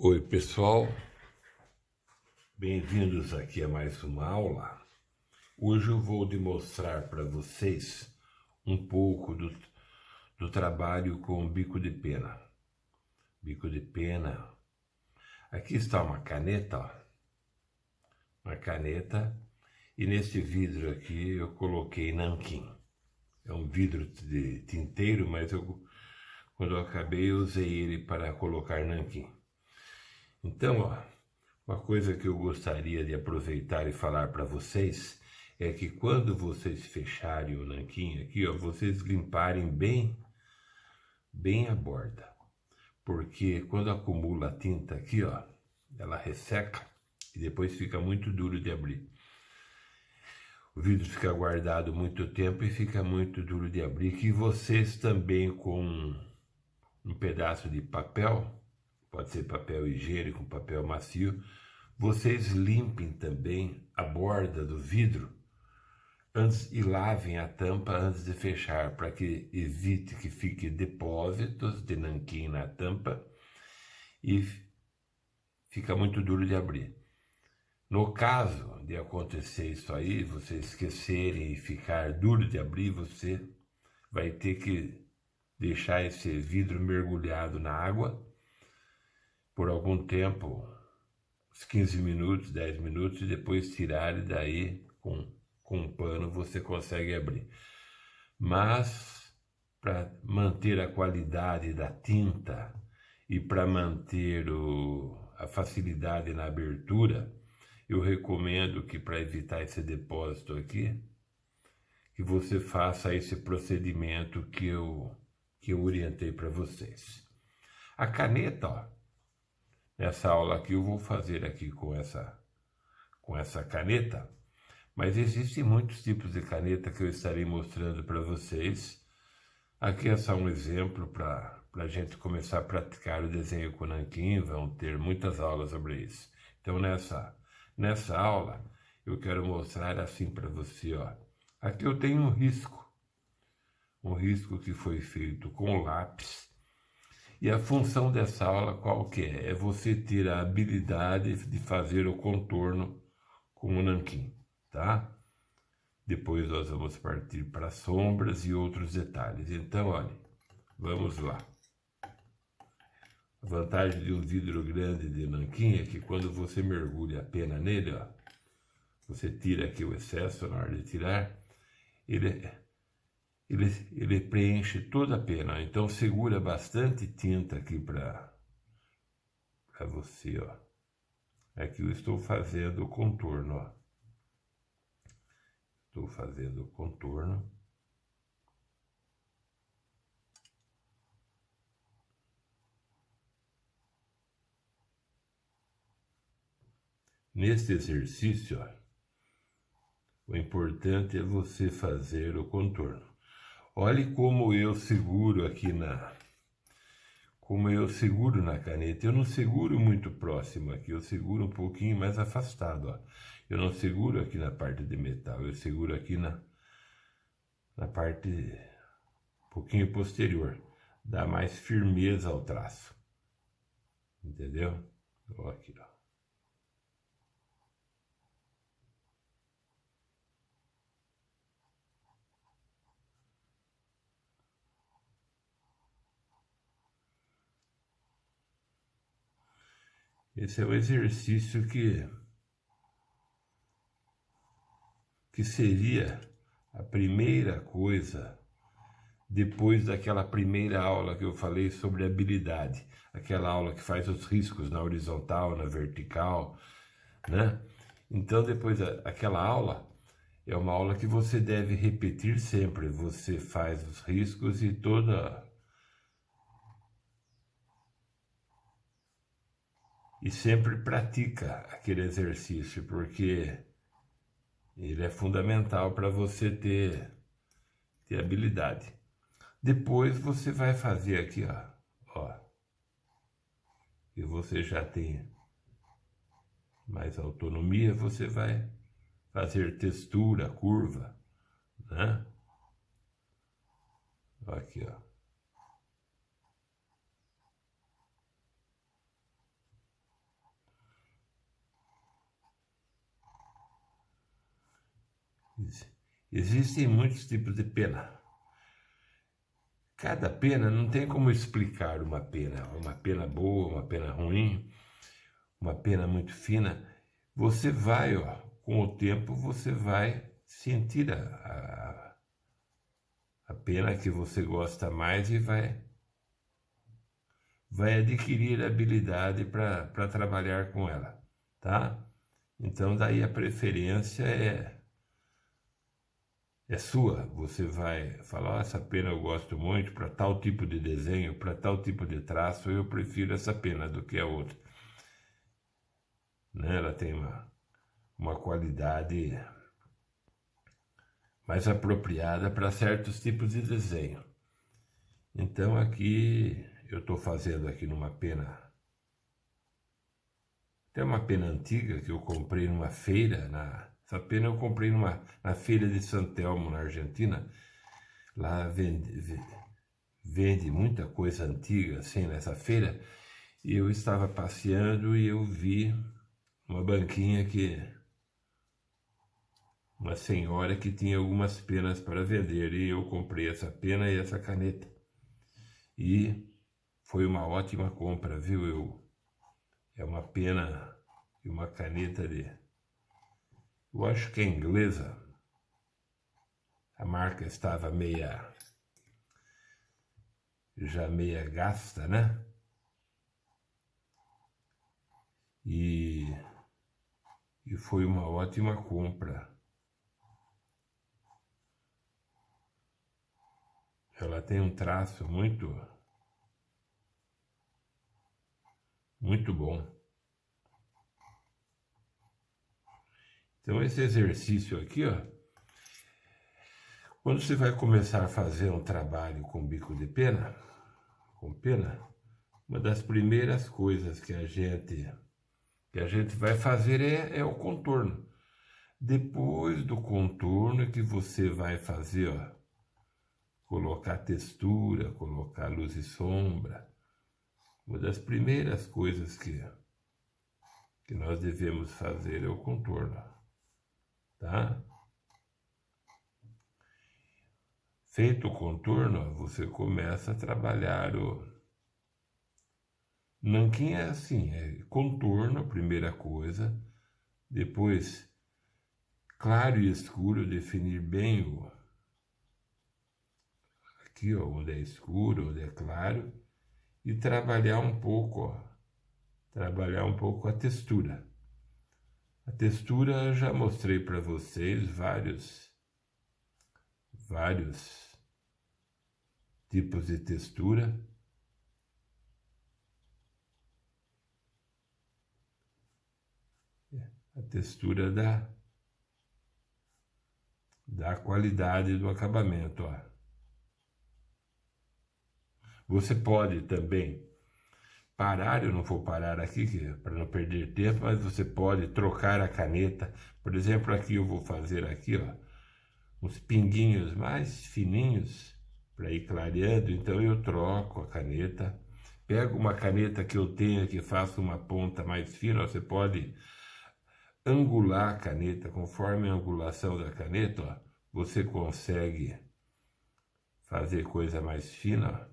Oi, pessoal, bem-vindos aqui a mais uma aula. Hoje eu vou demonstrar para vocês um pouco do trabalho com bico de pena. Bico de pena. Aqui está uma caneta, ó. Uma caneta, e nesse vidro aqui eu coloquei nanquim. É um vidro de tinteiro, mas quando eu acabei eu usei ele para colocar nanquim. Então, ó, uma coisa que eu gostaria de aproveitar e falar para vocês é que quando vocês fecharem o nanquim aqui, ó, vocês limparem bem a borda, porque quando acumula a tinta aqui, ó, ela resseca e depois fica muito duro de abrir. O vidro fica guardado muito tempo e fica muito duro de abrir. Que vocês também com um pedaço de papel, pode ser papel higiênico, papel macio, vocês limpem também a borda do vidro antes e lavem a tampa antes de fechar, para que evite que fique depósitos de nanquim na tampa e fica muito duro de abrir. No caso de acontecer isso aí, vocês esquecerem e ficar duro de abrir, você vai ter que deixar esse vidro mergulhado na água por algum tempo, uns 15 minutos, 10 minutos, e depois tirar, e daí com um pano você consegue abrir. Mas para manter a qualidade da tinta e para manter a facilidade na abertura, eu recomendo que, para evitar esse depósito aqui, que você faça esse procedimento que eu orientei para vocês. A caneta, ó, nessa aula aqui eu vou fazer aqui com essa caneta, mas existem muitos tipos de caneta que eu estarei mostrando para vocês. Aqui é só um exemplo para a gente começar a praticar o desenho com nanquim. Vão ter muitas aulas sobre isso. Então nessa aula eu quero mostrar assim para você, ó. Aqui eu tenho um risco que foi feito com lápis. E a função dessa aula qual que é? É você ter a habilidade de fazer o contorno com o nanquim, tá? Depois nós vamos partir para sombras e outros detalhes. Então, olha, vamos lá. A vantagem de um vidro grande de nanquim é que quando você mergulha a pena nele, ó, você tira aqui o excesso na hora de tirar, ele preenche toda a pena. Então segura bastante tinta aqui para você, ó. Aqui eu estou fazendo o contorno, ó. Estou fazendo o contorno. Neste exercício, ó, o importante é você fazer o contorno. Olhe como eu seguro aqui na caneta. Eu não seguro muito próximo aqui, eu seguro um pouquinho mais afastado, ó. Eu não seguro aqui na parte de metal, eu seguro aqui na parte um pouquinho posterior. Dá mais firmeza ao traço. Entendeu? Ó, aqui, ó. Esse é o exercício que seria a primeira coisa depois daquela primeira aula que eu falei sobre habilidade, aquela aula que faz os riscos na horizontal, na vertical, né? Então depois aquela aula é uma aula que você deve repetir sempre. Você faz os riscos e sempre pratica aquele exercício, porque ele é fundamental para você ter habilidade. Depois você vai fazer aqui, ó, e você já tem mais autonomia, você vai fazer textura, curva, né? Aqui, ó. Existem muitos tipos de pena. Cada pena não tem como explicar uma pena boa, uma pena ruim, uma pena muito fina. Você vai, ó, com o tempo, você vai sentir a pena que você gosta mais e vai adquirir habilidade para trabalhar com ela, tá? Então, daí a preferência é sua. Você vai falar, oh, essa pena eu gosto muito, para tal tipo de desenho, para tal tipo de traço, eu prefiro essa pena do que a outra. Né? Ela tem uma qualidade mais apropriada para certos tipos de desenho. Então aqui eu estou fazendo aqui numa pena, tem uma pena antiga que eu comprei numa feira, essa pena eu comprei na feira de San Telmo, na Argentina. Lá vende muita coisa antiga assim nessa feira. E eu estava passeando e eu vi uma banquinha uma senhora que tinha algumas penas para vender e eu comprei essa pena e essa caneta. E foi uma ótima compra, viu? É uma pena e uma caneta eu acho que é inglesa. A marca estava já meia gasta, né? E foi uma ótima compra. Ela tem um traço muito bom. Então esse exercício aqui, ó, quando você vai começar a fazer um trabalho com bico de pena, com pena, uma das primeiras coisas que a gente vai fazer é o contorno. Depois do contorno que você vai fazer, ó, colocar textura, colocar luz e sombra. Uma das primeiras coisas que nós devemos fazer é o contorno, tá? Feito o contorno, você começa a trabalhar o nanquim. É assim, é contorno, a primeira coisa, depois claro e escuro, definir bem aqui, ó, onde é escuro, onde é claro, e trabalhar um pouco, ó, a textura. A textura eu já mostrei para vocês vários tipos de textura. A textura da qualidade do acabamento, ó. Você pode também parar, eu não vou parar aqui para não perder tempo, mas você pode trocar a caneta. Por exemplo, aqui eu vou fazer aqui, ó, uns pinguinhos mais fininhos para ir clareando, então eu troco a caneta. Pego uma caneta que eu tenha que faça uma ponta mais fina, você pode angular a caneta, conforme a angulação da caneta, ó, você consegue fazer coisa mais fina.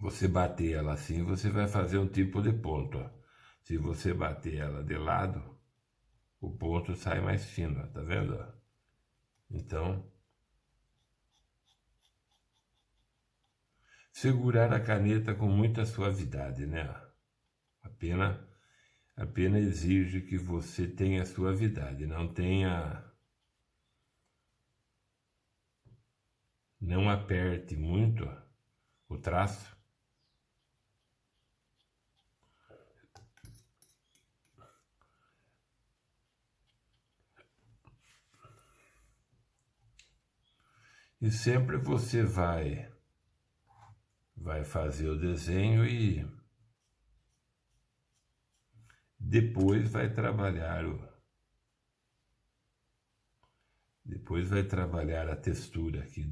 Você bater ela assim, você vai fazer um tipo de ponto, ó. Se você bater ela de lado, o ponto sai mais fino, ó, tá vendo? Então, segurar a caneta com muita suavidade, né? A pena exige que você tenha suavidade, não aperte muito o traço. E sempre você vai fazer o desenho e depois vai trabalhar a textura aqui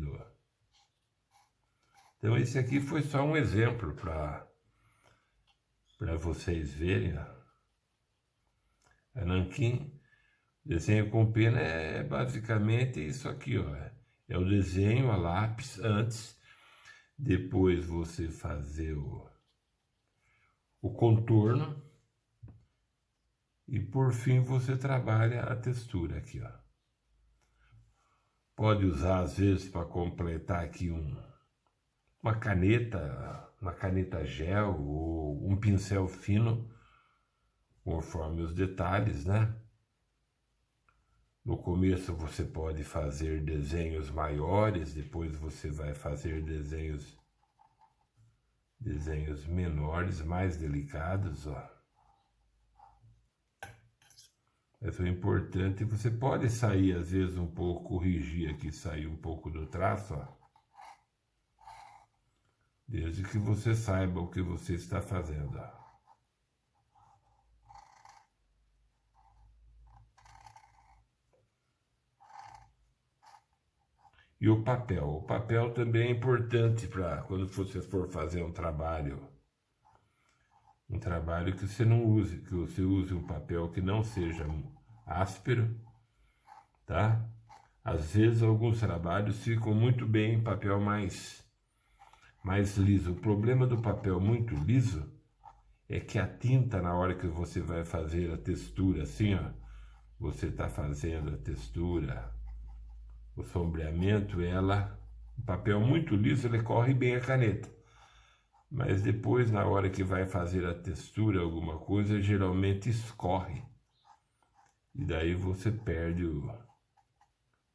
Então esse aqui foi só um exemplo para vocês verem. É nanquim. Desenho com pena é basicamente isso aqui, ó. É o desenho a lápis antes, depois você fazer o contorno e por fim você trabalha a textura aqui, ó. Pode usar às vezes para completar aqui uma caneta gel ou um pincel fino, conforme os detalhes, né? No começo você pode fazer desenhos maiores, depois você vai fazer desenhos menores, mais delicados, ó. Mas o importante, você pode sair às vezes um pouco, corrigir aqui, sair um pouco do traço, ó. Desde que você saiba o que você está fazendo, ó. E o papel também é importante para quando você for fazer um trabalho que você não use, que você use um papel que não seja áspero, tá? Às vezes alguns trabalhos ficam muito bem em papel mais liso. O problema do papel muito liso é que a tinta, na hora que você vai fazer a textura, assim, ó, você está fazendo a textura, o sombreamento, o papel muito liso, ele corre bem a caneta. Mas depois, na hora que vai fazer a textura, alguma coisa, geralmente escorre. E daí você perde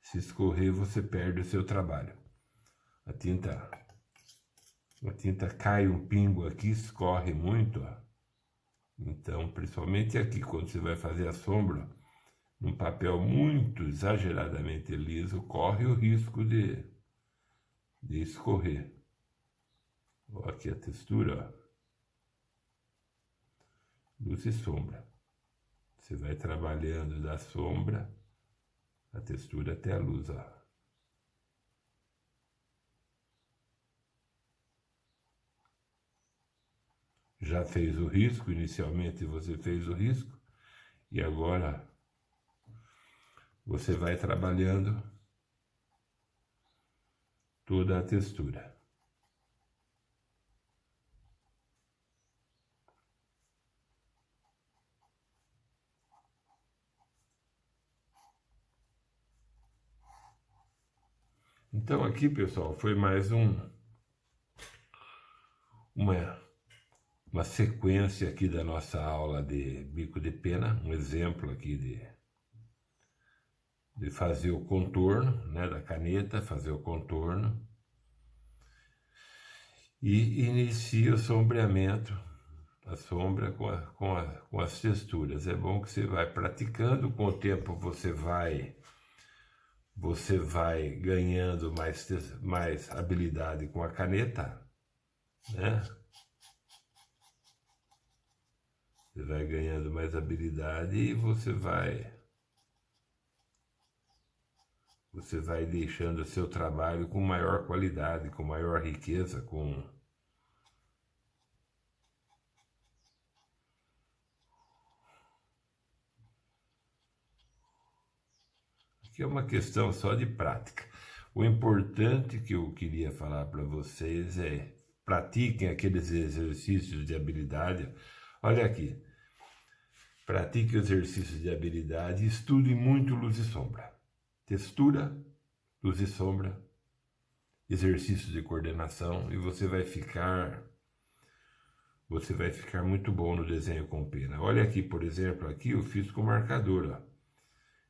se escorrer, você perde o seu trabalho. A tinta cai um pingo aqui, escorre muito, ó. Então, principalmente aqui, quando você vai fazer a sombra, num papel muito exageradamente liso, corre o risco de escorrer. Ó, aqui a textura, ó. Luz e sombra. Você vai trabalhando da sombra, a textura até a luz, ó. Já fez o risco, inicialmente você fez o risco, e agora você vai trabalhando toda a textura. Então aqui, pessoal, foi mais uma sequência aqui da nossa aula de bico de pena, um exemplo aqui de fazer o contorno, né, da caneta, fazer o contorno e inicia o sombreamento, a sombra com as texturas. É bom que você vai praticando, com o tempo você vai ganhando mais habilidade com a caneta, né? Você vai ganhando mais habilidade e você vai deixando o seu trabalho com maior qualidade, com maior riqueza, que é uma questão só de prática. O importante que eu queria falar para vocês é: pratiquem aqueles exercícios de habilidade. Olha aqui, pratique exercícios de habilidade e estude muito luz e sombra. Textura, luz e sombra, exercícios de coordenação, e você vai ficar muito bom no desenho com pena. Olha aqui, por exemplo, aqui eu fiz com marcador, ó.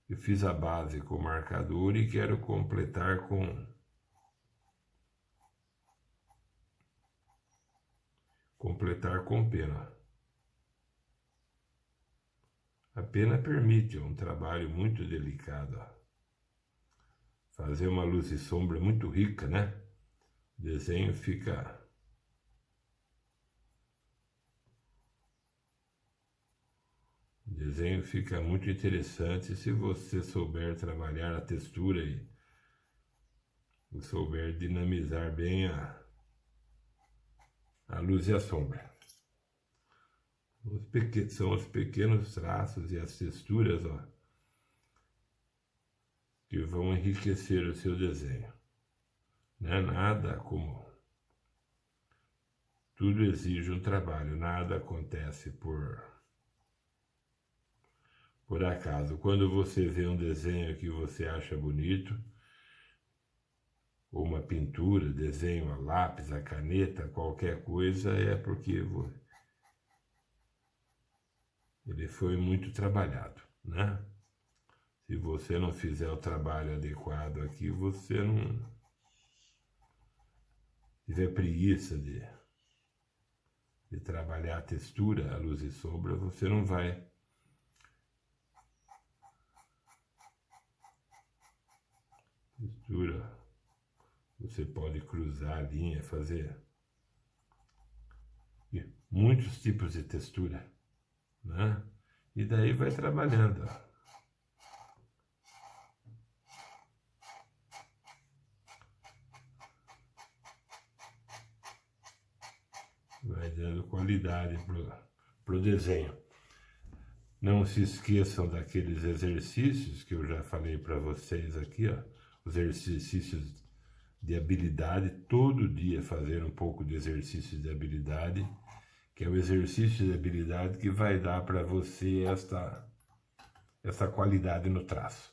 Eu fiz a base com marcador e quero completar com pena. A pena permite um trabalho muito delicado, ó. Fazer uma luz e sombra muito rica, né? O desenho fica muito interessante se você souber trabalhar a textura e souber dinamizar bem a luz e a sombra. São os pequenos traços e as texturas, ó, que vão enriquecer o seu desenho. Não é nada como... Tudo exige um trabalho, nada acontece por acaso. Quando você vê um desenho que você acha bonito, ou uma pintura, desenho a lápis, a caneta, qualquer coisa, é porque ele foi muito trabalhado, né? Se você não fizer o trabalho adequado aqui, você não tiver preguiça de trabalhar a textura, a luz e sombra, você não vai textura. Você pode cruzar a linha, fazer muitos tipos de textura, né? E daí vai trabalhando. Vai dando qualidade para o desenho. Não se esqueçam daqueles exercícios que eu já falei para vocês aqui, ó, os exercícios de habilidade, todo dia fazer um pouco de exercício de habilidade, que é o exercício de habilidade que vai dar para você essa qualidade no traço.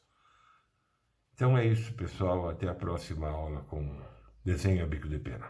Então é isso, pessoal, até a próxima aula com desenho a bico de pena.